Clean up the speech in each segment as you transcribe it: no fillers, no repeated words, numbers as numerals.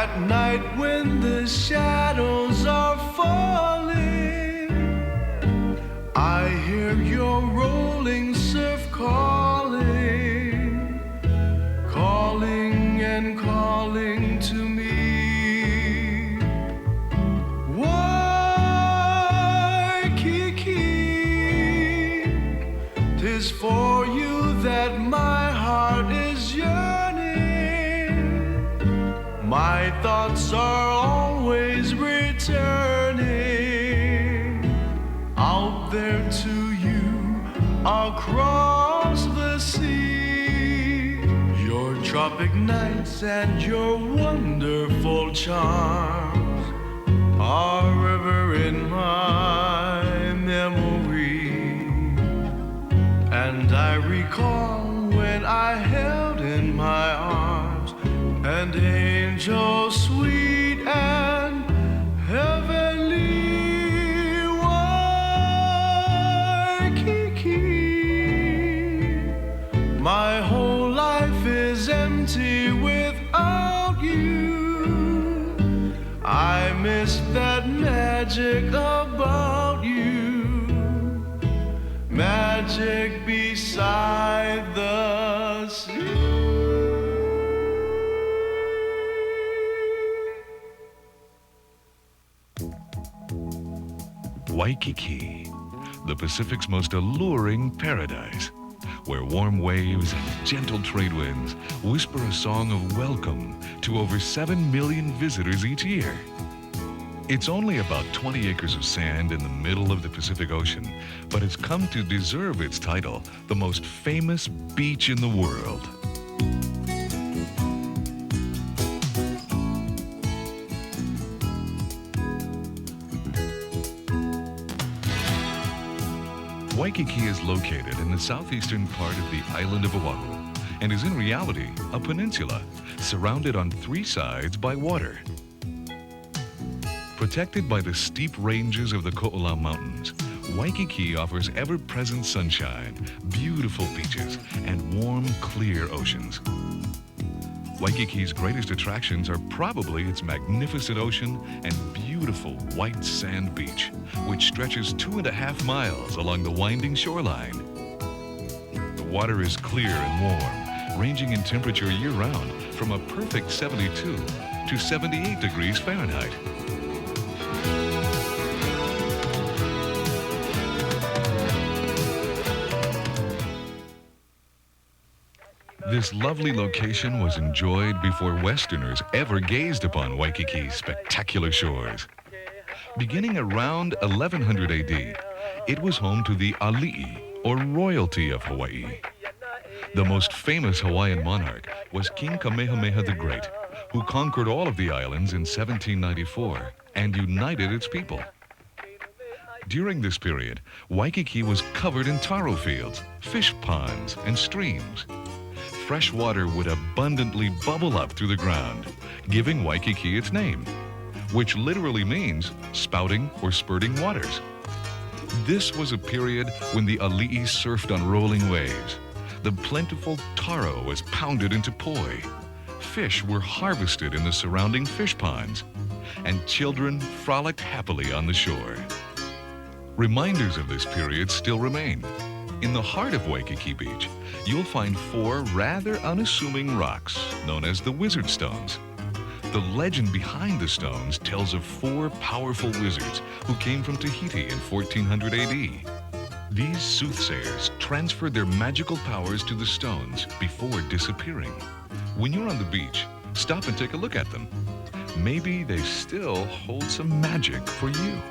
At night when the shadows are falling, I hear your rolling surf calling, calling and calling to me. Waikiki, 'tis for you that my heart is yearning. My thoughts are always returning out there to you across the sea. Your tropic nights and your wonderful charms are ever in my memory. And I recall when I held in my arms an angel sweet and heavenly. Waikiki, my whole life is empty without you. I miss that magic about you, magic beside the sea. Waikiki, the Pacific's most alluring paradise, where warm waves and gentle trade winds whisper a song of welcome to over 7 million visitors each year. It's only about 20 acres of sand in the middle of the Pacific Ocean, but it's come to deserve its title, the most famous beach in the world. Waikiki is located in the southeastern part of the island of Oahu and is in reality a peninsula surrounded on 3 sides by water. Protected by the steep ranges of the Ko'olau Mountains, Waikiki offers ever-present sunshine, beautiful beaches, and warm, clear oceans. Waikiki's greatest attractions are probably its magnificent ocean and beautiful white sand beach, which stretches 2.5 miles along the winding shoreline. The water is clear and warm, ranging in temperature year-round from a perfect 72 to 78 degrees Fahrenheit. This lovely location was enjoyed before Westerners ever gazed upon Waikiki's spectacular shores. Beginning around 1100 AD, it was home to the ali'i, or royalty of Hawaii. The most famous Hawaiian monarch was King Kamehameha the Great, who conquered all of the islands in 1794 and united its people. During this period, Waikiki was covered in taro fields, fish ponds, and streams. Fresh water would abundantly bubble up through the ground, giving Waikiki its name, which literally means spouting or spurting waters. This was a period when the ali'i surfed on rolling waves. The plentiful taro was pounded into poi. Fish were harvested in the surrounding fish ponds, and children frolicked happily on the shore. Reminders of this period still remain. In the heart of Waikiki Beach, you'll find 4 rather unassuming rocks known as the Wizard Stones. The legend behind the stones tells of 4 powerful wizards who came from Tahiti in 1400 AD. These soothsayers transferred their magical powers to the stones before disappearing. When you're on the beach, stop and take a look at them. Maybe they still hold some magic for you.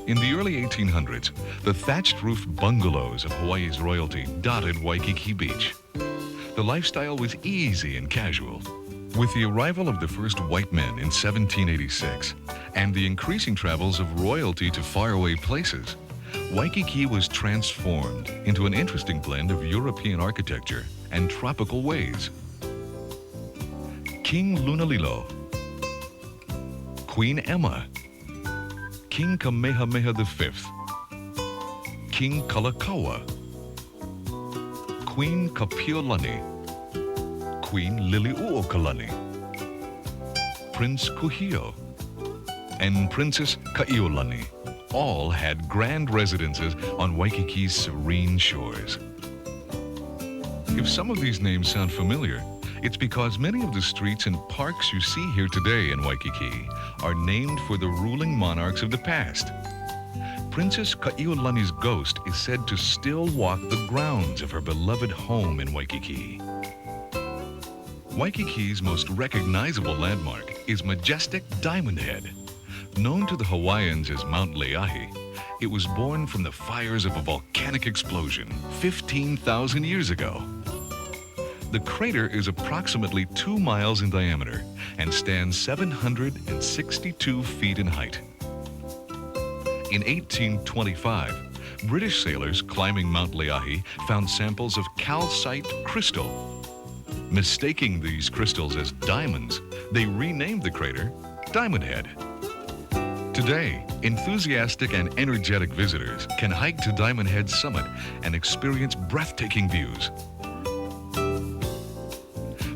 In the early 1800s, the thatched-roof bungalows of Hawaii's royalty dotted Waikiki Beach. The lifestyle was easy and casual. With the arrival of the first white men in 1786 and the increasing travels of royalty to faraway places, Waikiki was transformed into an interesting blend of European architecture and tropical ways. King Lunalilo, Queen Emma, King Kamehameha V, King Kalakaua, Queen Kapiolani, Queen Liliuokalani, Prince Kuhio, and Princess Kaiulani all had grand residences on Waikiki's serene shores. If some of these names sound familiar, it's because many of the streets and parks you see here today in Waikiki are named for the ruling monarchs of the past. Princess Kaiulani's ghost is said to still walk the grounds of her beloved home in Waikiki. Waikiki's most recognizable landmark is majestic Diamond Head. Known to the Hawaiians as Mount Leahi, it was born from the fires of a volcanic explosion 15,000 years ago. The crater is approximately 2 miles in diameter and stands 762 feet in height. In 1825, British sailors climbing Mount Leahi found samples of calcite crystal. Mistaking these crystals as diamonds, they renamed the crater Diamond Head. Today, enthusiastic and energetic visitors can hike to Diamond Head's summit and experience breathtaking views.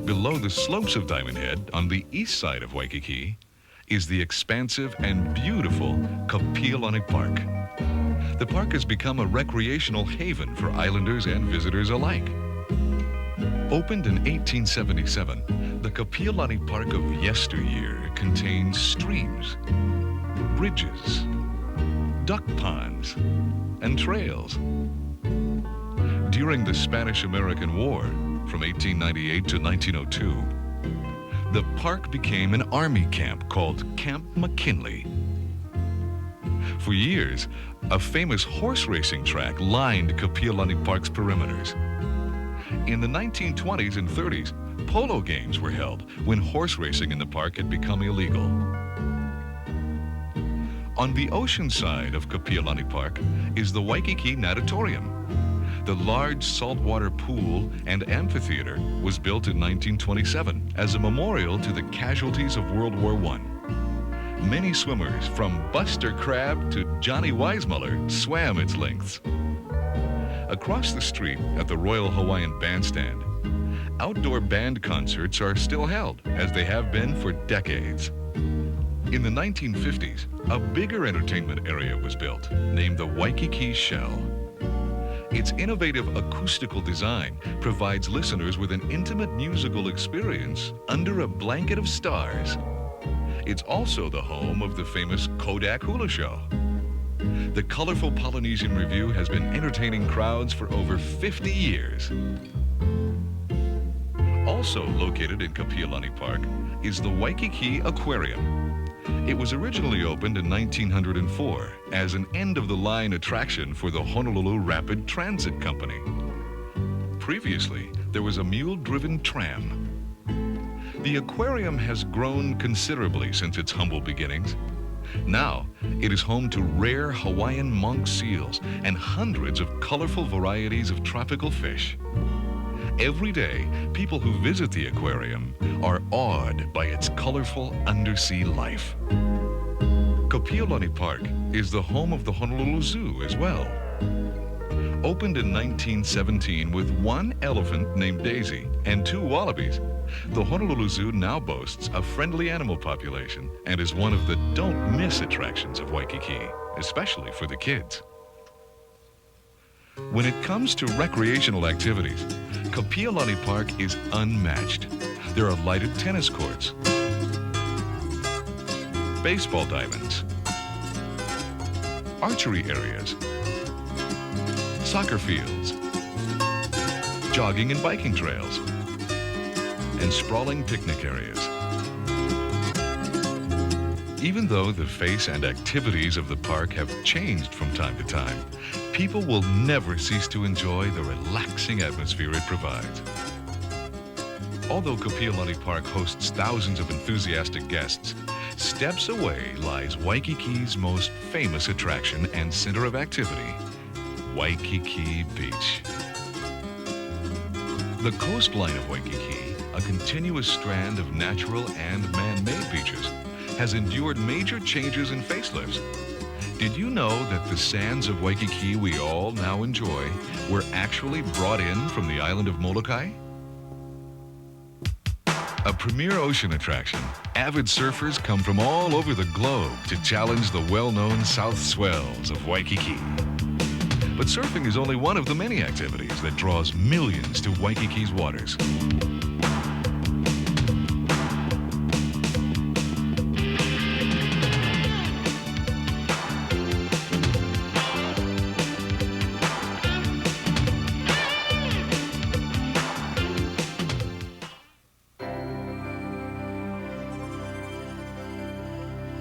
Below the slopes of Diamond Head, on the east side of Waikiki, is the expansive and beautiful Kapiolani Park. The park has become a recreational haven for islanders and visitors alike. Opened in 1877, the Kapiolani Park of yesteryear contains streams, bridges, duck ponds, and trails. During the Spanish-American War, from 1898 to 1902, the park became an army camp called Camp McKinley. For years, a famous horse racing track lined Kapiolani Park's perimeters. In the 1920s and 30s, polo games were held when horse racing in the park had become illegal. On the ocean side of Kapiolani Park is the Waikiki Natatorium. The large saltwater pool and amphitheater was built in 1927 as a memorial to the casualties of World War I. Many swimmers, from Buster Crabbe to Johnny Weissmuller, swam its lengths. Across the street at the Royal Hawaiian Bandstand, outdoor band concerts are still held, as they have been for decades. In the 1950s, a bigger entertainment area was built, named the Waikiki Shell. Its innovative acoustical design provides listeners with an intimate musical experience under a blanket of stars. It's also the home of the famous Kodak Hula Show. The colorful Polynesian Review has been entertaining crowds for over 50 years. Also located in Kapiolani Park is the Waikiki Aquarium. It was originally opened in 1904 as an end-of-the-line attraction for the Honolulu Rapid Transit Company. Previously, there was a mule-driven tram. The aquarium has grown considerably since its humble beginnings. Now, it is home to rare Hawaiian monk seals and hundreds of colorful varieties of tropical fish. Every day, people who visit the aquarium are awed by its colorful undersea life. Kapiolani Park is the home of the Honolulu Zoo as well. Opened in 1917 with 1 elephant named Daisy and 2 wallabies, the Honolulu Zoo now boasts a friendly animal population and is one of the don't-miss attractions of Waikiki, especially for the kids. When it comes to recreational activities, Kapiolani Park is unmatched. There are lighted tennis courts, baseball diamonds, archery areas, soccer fields, jogging and biking trails, and sprawling picnic areas. Even though the face and activities of the park have changed from time to time, people will never cease to enjoy the relaxing atmosphere it provides. Although Kapiolani Park hosts thousands of enthusiastic guests, steps away lies Waikiki's most famous attraction and center of activity, Waikiki Beach. The coastline of Waikiki, a continuous strand of natural and man-made beaches, has endured major changes and facelifts. Did you know that the sands of Waikiki we all now enjoy were actually brought in from the island of Molokai? A premier ocean attraction, avid surfers come from all over the globe to challenge the well-known South Swells of Waikiki. But surfing is only one of the many activities that draws millions to Waikiki's waters.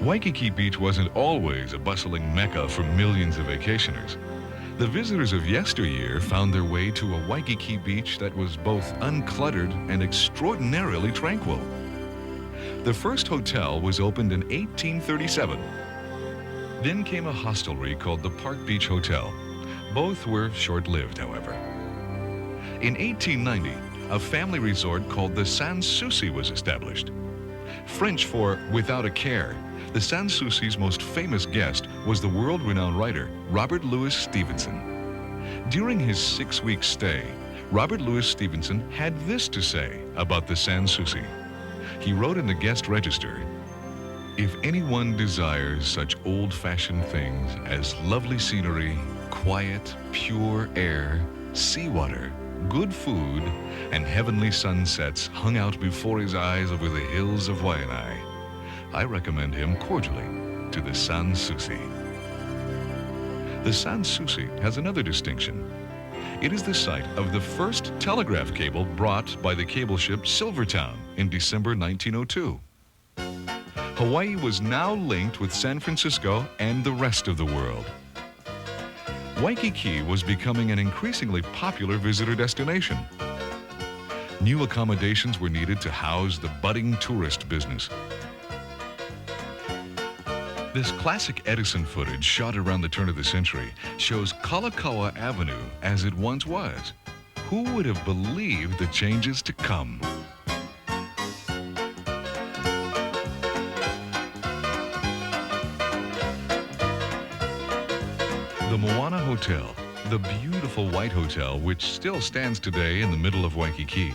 Waikiki Beach wasn't always a bustling mecca for millions of vacationers. The visitors of yesteryear found their way to a Waikiki beach that was both uncluttered and extraordinarily tranquil. The first hotel was opened in 1837. Then came a hostelry called the Park Beach Hotel. Both were short-lived, however. In 1890, a family resort called the Sans Souci was established. French for without a care, the Sans Souci's most famous guest was the world-renowned writer, Robert Louis Stevenson. During his 6-week stay, Robert Louis Stevenson had this to say about the Sans Souci. He wrote in the guest register, "If anyone desires such old-fashioned things as lovely scenery, quiet, pure air, seawater, good food, and heavenly sunsets hung out before his eyes over the hills of Waianae, I recommend him cordially to the Sans Souci." The Sans Souci has another distinction. It is the site of the first telegraph cable brought by the cable ship Silvertown in December 1902. Hawaii was now linked with San Francisco and the rest of the world. Waikiki was becoming an increasingly popular visitor destination. New accommodations were needed to house the budding tourist business. This classic Edison footage shot around the turn of the century shows Kalakaua Avenue as it once was. Who would have believed the changes to come? The Moana Hotel, the beautiful white hotel which still stands today in the middle of Waikiki,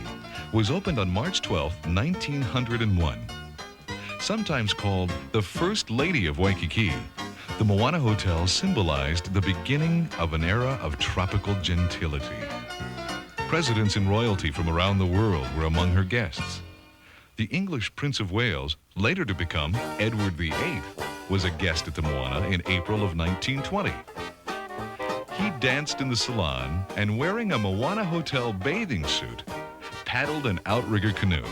was opened on March 12, 1901. Sometimes called the First Lady of Waikiki, the Moana Hotel symbolized the beginning of an era of tropical gentility. Presidents and royalty from around the world were among her guests. The English Prince of Wales, later to become Edward VIII, was a guest at the Moana in April of 1920. He danced in the salon and, wearing a Moana Hotel bathing suit, paddled an outrigger canoe.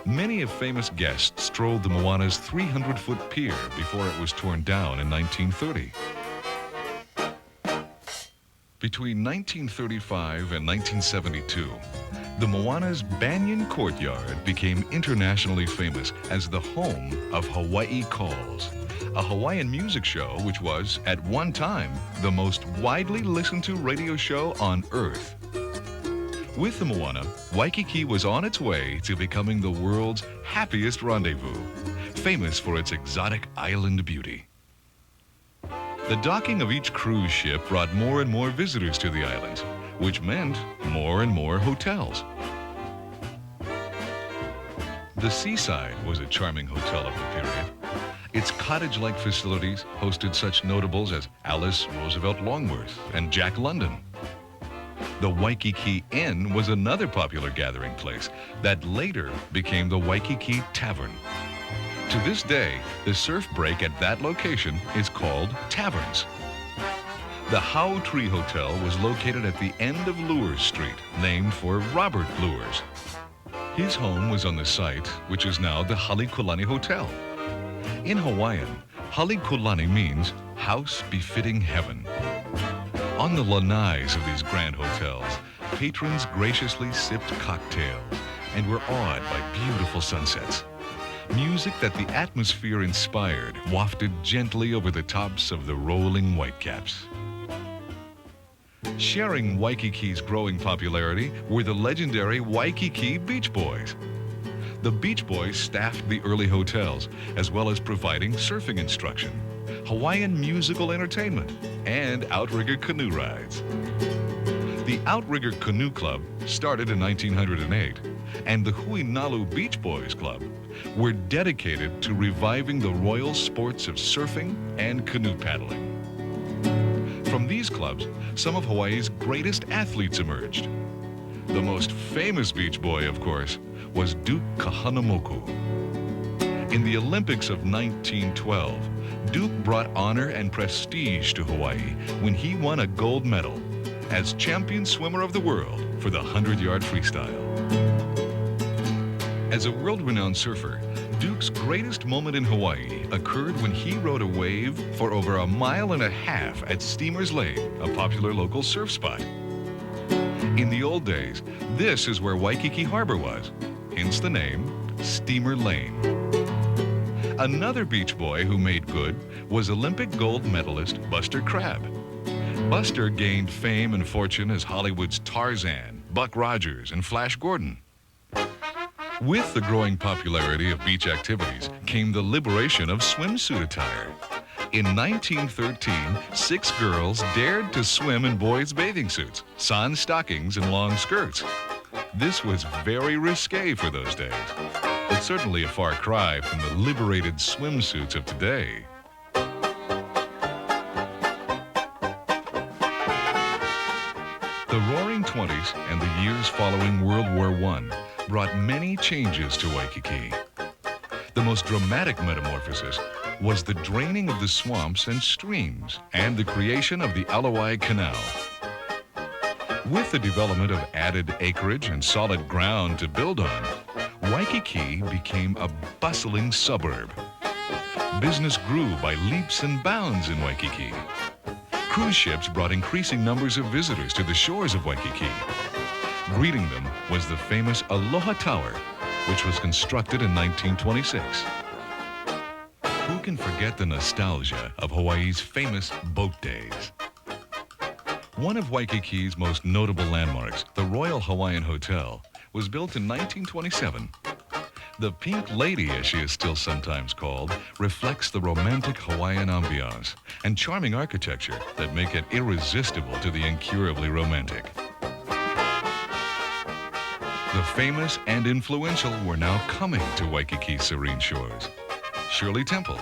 Many of famous guests strolled the Moana's 300-foot pier before it was torn down in 1930. Between 1935 and 1972, the Moana's Banyan Courtyard became internationally famous as the home of Hawaii Calls, a Hawaiian music show which was, at one time, the most widely listened to radio show on Earth. With the Moana, Waikiki was on its way to becoming the world's happiest rendezvous, famous for its exotic island beauty. The docking of each cruise ship brought more and more visitors to the islands, which meant more and more hotels. The Seaside was a charming hotel of the period. Its cottage-like facilities hosted such notables as Alice Roosevelt Longworth and Jack London. The Waikiki Inn was another popular gathering place that later became the Waikiki Tavern. To this day, the surf break at that location is called Taverns. The Hau Tree Hotel was located at the end of Lures Street, named for Robert Lures. His home was on the site, which is now the Halekulani Hotel. In Hawaiian, Halekulani means house befitting heaven. On the lanais of these grand hotels, patrons graciously sipped cocktails and were awed by beautiful sunsets. Music that the atmosphere inspired wafted gently over the tops of the rolling whitecaps. Sharing Waikiki's growing popularity were the legendary Waikiki Beach Boys. The Beach Boys staffed the early hotels, as well as providing surfing instruction, Hawaiian musical entertainment, and outrigger canoe rides. The Outrigger Canoe Club started in 1908 and the Huinalu Beach Boys Club were dedicated to reviving the royal sports of surfing and canoe paddling. From these clubs, some of Hawaii's greatest athletes emerged. The most famous beach boy, of course, was Duke Kahanamoku. In the Olympics of 1912, Duke brought honor and prestige to Hawaii when he won a gold medal as champion swimmer of the world for the 100-yard freestyle. As a world-renowned surfer, Duke's greatest moment in Hawaii occurred when he rode a wave for over 1.5 miles at Steamer's Lane, a popular local surf spot. In the old days, this is where Waikiki Harbor was, hence the name Steamer Lane. Another beach boy who made good was Olympic gold medalist Buster Crabbe. Buster gained fame and fortune as Hollywood's Tarzan, Buck Rogers, and Flash Gordon. With the growing popularity of beach activities came the liberation of swimsuit attire. In 1913, 6 girls dared to swim in boys' bathing suits, sans stockings, and long skirts. This was very risque for those days. It's certainly a far cry from the liberated swimsuits of today. The Roaring '20s and the years following World War I brought many changes to Waikiki. The most dramatic metamorphosis was the draining of the swamps and streams and the creation of the Alawai Canal. With the development of added acreage and solid ground to build on, Waikiki became a bustling suburb. Business grew by leaps and bounds in Waikiki. Cruise ships brought increasing numbers of visitors to the shores of Waikiki. Greeting them was the famous Aloha Tower, which was constructed in 1926. Who can forget the nostalgia of Hawaii's famous boat days? One of Waikiki's most notable landmarks, the Royal Hawaiian Hotel, was built in 1927. The Pink Lady, as she is still sometimes called, reflects the romantic Hawaiian ambiance and charming architecture that make it irresistible to the incurably romantic. The famous and influential were now coming to Waikiki's serene shores. Shirley Temple,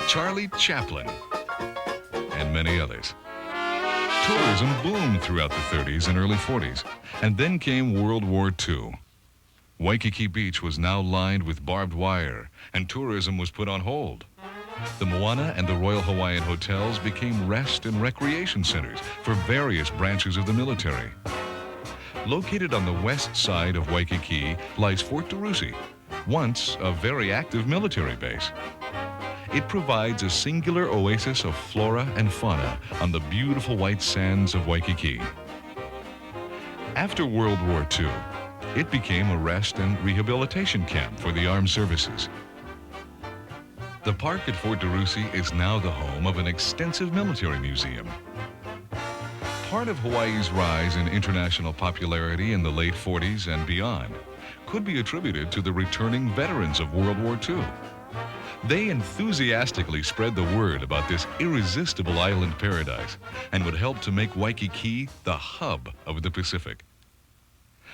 Charlie Chaplin, and many others. Tourism boomed throughout the 30s and early 40s, and then came World War II. Waikiki Beach was now lined with barbed wire, and tourism was put on hold. The Moana and the Royal Hawaiian Hotels became rest and recreation centers for various branches of the military. Located on the west side of Waikiki lies Fort Tarusi, once a very active military base. It provides a singular oasis of flora and fauna on the beautiful white sands of Waikiki. After World War II, it became a rest and rehabilitation camp for the armed services. The park at Fort Tarusi is now the home of an extensive military museum. Part of Hawaii's rise in international popularity in the late 40s and beyond could be attributed to the returning veterans of World War II. They enthusiastically spread the word about this irresistible island paradise and would help to make Waikiki the hub of the Pacific.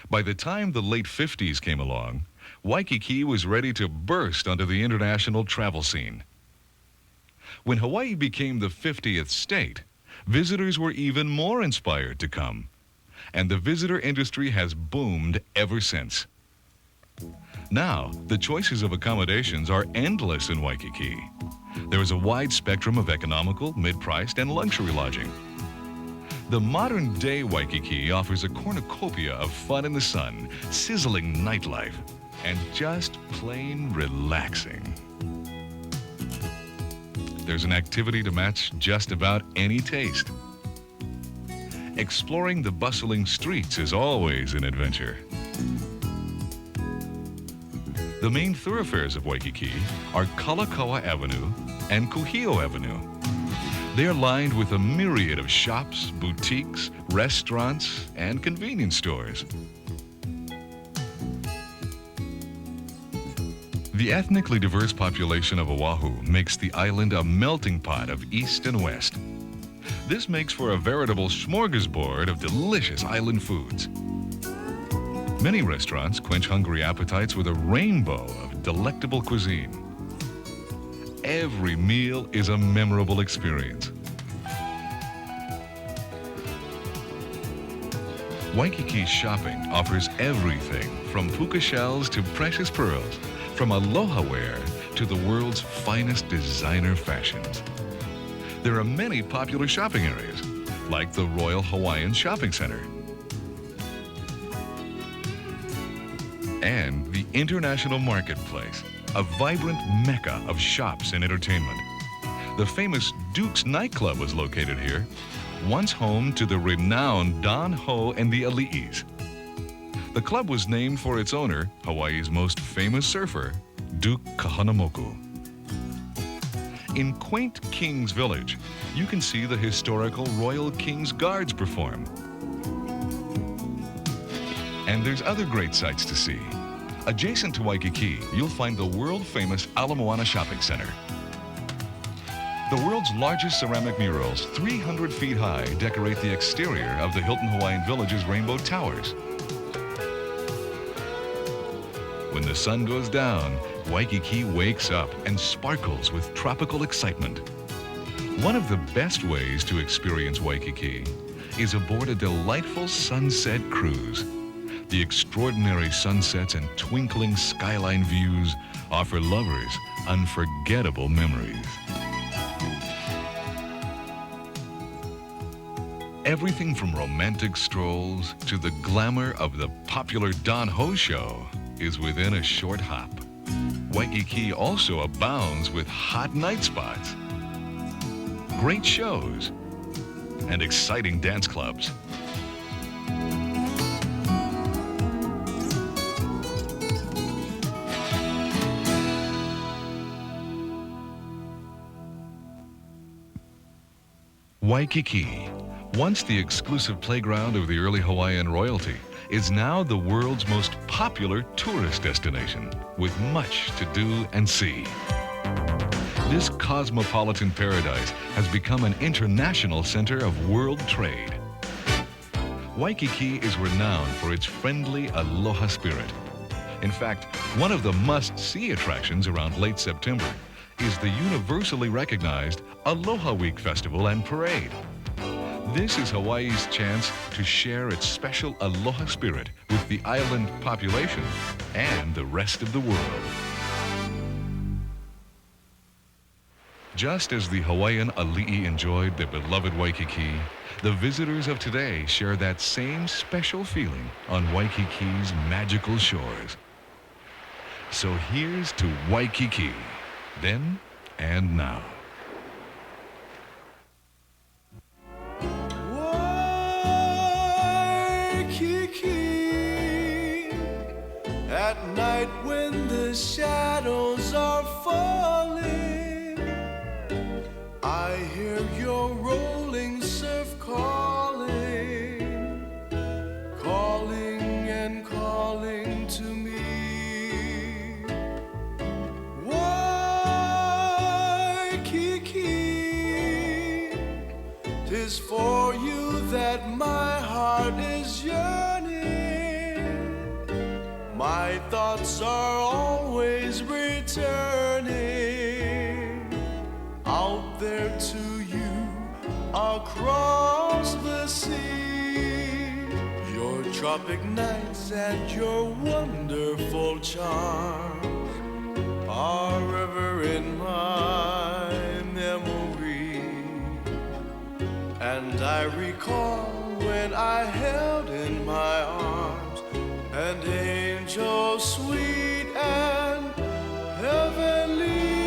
By the time the late 50s came along, Waikiki was ready to burst onto the international travel scene. When Hawaii became the 50th state, visitors were even more inspired to come, and the visitor industry has boomed ever since. Now, the choices of accommodations are endless in Waikiki. There is a wide spectrum of economical, mid-priced, and luxury lodging. The modern-day Waikiki offers a cornucopia of fun in the sun, sizzling nightlife, and just plain relaxing. There's an activity to match just about any taste. Exploring the bustling streets is always an adventure. The main thoroughfares of Waikiki are Kalakaua Avenue and Kuhio Avenue. They are lined with a myriad of shops, boutiques, restaurants, and convenience stores. The ethnically diverse population of Oahu makes the island a melting pot of east and west. This makes for a veritable smorgasbord of delicious island foods. Many restaurants quench hungry appetites with a rainbow of delectable cuisine. Every meal is a memorable experience. Waikiki shopping offers everything from puka shells to precious pearls, from aloha wear to the world's finest designer fashions. There are many popular shopping areas, like the Royal Hawaiian Shopping Center and the International Marketplace, a vibrant mecca of shops and entertainment. The famous Duke's nightclub was located here, once home to the renowned Don Ho and the Ali'is. The club was named for its owner, Hawaii's most famous surfer, Duke Kahanamoku. In quaint King's Village, you can see the historical Royal King's Guards perform. And there's other great sights to see. Adjacent to Waikiki, you'll find the world-famous Ala Moana Shopping Center. The world's largest ceramic murals, 300 feet high, decorate the exterior of the Hilton Hawaiian Village's Rainbow Towers. When the sun goes down, Waikiki wakes up and sparkles with tropical excitement. One of the best ways to experience Waikiki is aboard a delightful sunset cruise. The extraordinary sunsets and twinkling skyline views offer lovers unforgettable memories. Everything from romantic strolls to the glamour of the popular Don Ho show is within a short hop. Waikiki also abounds with hot night spots, great shows, and exciting dance clubs. Waikiki, once the exclusive playground of the early Hawaiian royalty, is now the world's most popular tourist destination, with much to do and see. This cosmopolitan paradise has become an international center of world trade. Waikiki is renowned for its friendly aloha spirit. In fact, one of the must-see attractions around late September is the universally recognized Aloha Week Festival and Parade. This is Hawaii's chance to share its special aloha spirit with the island population and the rest of the world. Just as the Hawaiian Ali'i enjoyed their beloved Waikiki, the visitors of today share that same special feeling on Waikiki's magical shores. So here's to Waikiki, then and now. Waikiki, at night when the shadows are falling, I hear your rolling surf calling, calling and calling to me. Waikiki, 'tis for you that my heart is yearning. My thoughts are always returning out there to you across the sea. Your tropic nights and your wonderful charms are ever in my memory. And I recall when I held in my arms an angel sweet and heavenly.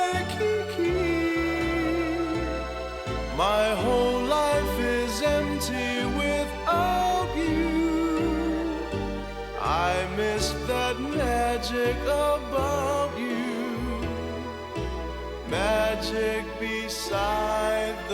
Waikiki, my whole life is empty without you. I miss that magic about you, magic beside the